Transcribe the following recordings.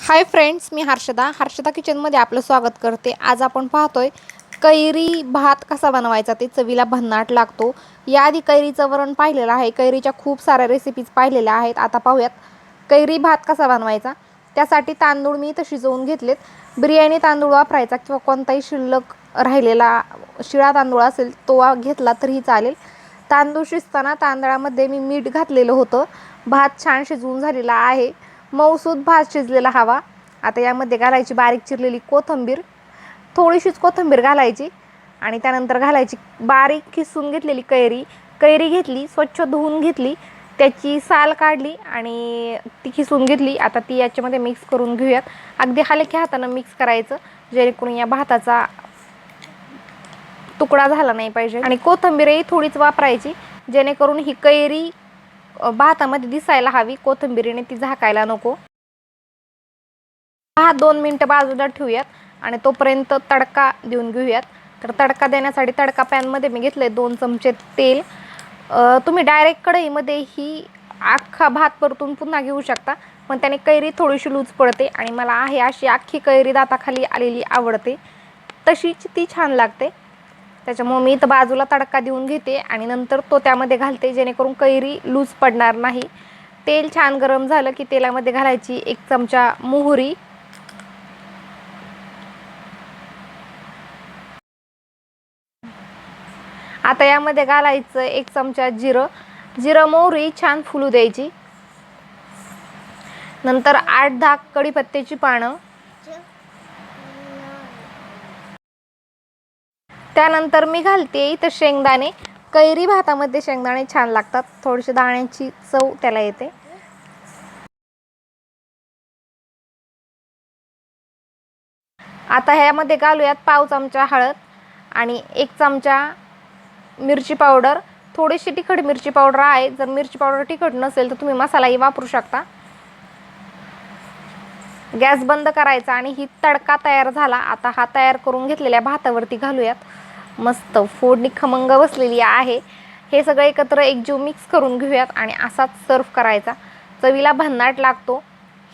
Hi friends, मी हर्षदा किचनमध्ये आपलं स्वागत करते। आज आपण पाहतोय कैरी भात कसा बनवायचा, ते चवीला भन्नाट लागतो। याआधी कैरीचं वरण पाहिलेलं आहे, कैरीच्या खूप साऱ्या रेसिपीज पाहिलेल्या आहेत। आता पाहूयात कैरी भात कसा बनवायचा। त्यासाठी तांदूळ मी इथं शिजवून घेतलेत। बिर्याणी तांदूळ वापरायचा किंवा कोणताही शिल्लक राहिलेला शिळा तांदूळ असेल तो घेतला तरीही चालेल। तांदूळ शिजताना तांदळामध्ये मी मीठ घातलेलं होतं। भात छान शिजवून झालेला आहे, मऊसूद भात शिजलेला हवा। आता यामध्ये घालायची बारीक चिरलेली कोथिंबीर, थोडीशीच कोथिंबीर घालायची आणि त्यानंतर घालायची बारीक किसून घेतलेली कैरी घेतली, स्वच्छ धुवून घेतली, त्याची साल काढली आणि ती किसून घेतली। आता ती याच्यामध्ये मिक्स करून घेऊयात। अगदी हलक्या हाताने मिक्स करायचं जेणेकरून या भाताचा तुकडा झाला नाही पाहिजे। आणि कोथिंबीरही थोडीच वापरायची जेणेकरून ही कैरी भातामध्ये दिसायला हवी, कोथिंबीरीने ती झाकायला नको। भात 2 मिनिटं बाजूला ठेवूयात आणि तोपर्यंत तडका देऊन घेऊयात। तर तडका देण्यासाठी तडका पॅनमध्ये मी घेतले 2 चमचे तेल। तुम्ही डायरेक्ट कढईमध्ये ही अख्खा भात परतून पुन्हा घेऊ शकता, पण त्याने कैरी थोडीशी लूज पडते आणि मला आहे अशी अख्खी कैरी दाताखाली आलेली आवडते, तशीच ती छान लागते। त्याच्यामुळे मी इथं बाजूला तडका देऊन घेते आणि नंतर तो त्यामध्ये घालते जेणेकरून कैरी लूज पडणार नाही। तेल छान गरम झालं की तेलामध्ये घालायची 1 चमचा मोहरी, आता यामध्ये घालायचं 1 चमचा जिरं मोहरी छान फुलू द्यायची। नंतर 8-10 कढीपत्त्याची पानं, त्यानंतर मी घालते इथं शेंगदाणे। कैरी भातामध्ये शेंगदाणे छान लागतात, थोडीशी दाण्याची चव त्याला येते। आता ह्यामध्ये घालूयात पाव चमचा हळद आणि 1 चमचा मिरची पावडर, थोडीशी तिखट मिरची पावडर आहे। जर मिरची पावडर तिखट नसेल तर तुम्ही मसालाही वापरू शकता। गॅस बंद करायचा आणि ही तडका तयार झाला। आता हा तयार करून घेतलेल्या भातावरती घालूयात। मस्त फोडणी खमंग बसलेली आहे। हे सगळं एकत्र एकजीव मिक्स करून घेऊयात आणि असाच सर्व करायचा, चवीला भन्नाट लागतो।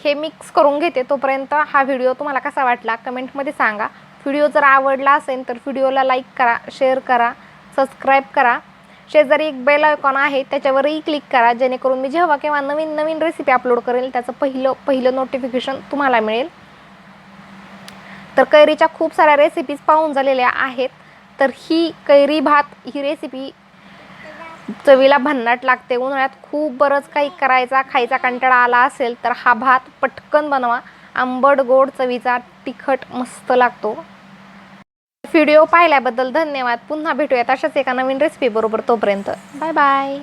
हे मिक्स करून घेते तोपर्यंत हा व्हिडिओ तुम्हाला कसा वाटला कमेंटमध्ये सांगा। व्हिडिओ जर आवडला असेल तर व्हिडिओला लाईक करा, शेअर करा, सबस्क्राईब करा। शेजारी एक बेल आयकॉन आहे त्याच्यावरही क्लिक करा जेणेकरून मी जेव्हा केव्हा नवीन रेसिपी अपलोड करेल त्याचं पहिलं नोटिफिकेशन तुम्हाला मिळेल। तर कैरीच्या खूप साऱ्या रेसिपीज पाहून झालेल्या आहेत, तर ही कैरी भात ही रेसिपी चवीला भन्नाट लागते। उन्हाळ्यात खूप बरंच काही करायचा खायचा कंटाळा आला असेल तर हा भात पटकन बनवा, आंबट गोड चवीचा, तिखट मस्त लागतो। व्हिडिओ पाहिल्याबद्दल धन्यवाद। पुन्हा भेटूयात अशाच एका नवीन रेसिपी बरोबर, तोपर्यंत बाय बाय।